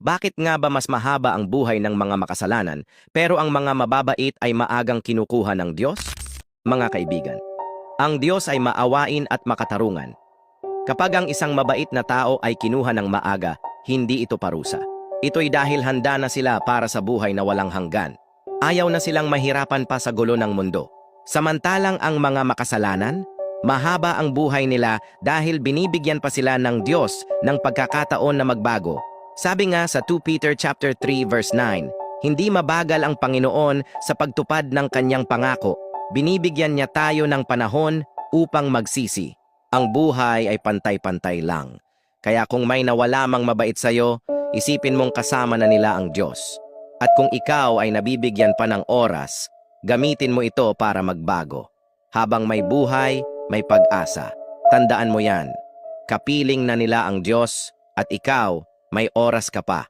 Bakit nga ba mas mahaba ang buhay ng mga makasalanan, pero ang mga mababait ay maagang kinukuha ng Diyos? Mga kaibigan, ang Diyos ay maawain at makatarungan. Kapag ang isang mabait na tao ay kinuha ng maaga, hindi ito parusa. Ito'y dahil handa na sila para sa buhay na walang hanggan. Ayaw na silang mahirapan pa sa gulo ng mundo. Samantalang ang mga makasalanan, mahaba ang buhay nila dahil binibigyan pa sila ng Diyos ng pagkakataon na magbago. Sabi nga sa 2 Peter chapter 3 verse 9, hindi mabagal ang Panginoon sa pagtupad ng kanyang pangako. Binibigyan niya tayo ng panahon upang magsisi. Ang buhay ay pantay-pantay lang. Kaya kung may nawala mang mabait sa'yo, isipin mong kasama na nila ang Diyos. At kung ikaw ay nabibigyan pa ng oras, gamitin mo ito para magbago. Habang may buhay, may pag-asa. Tandaan mo yan. Kapiling na nila ang Diyos at ikaw, may oras ka pa.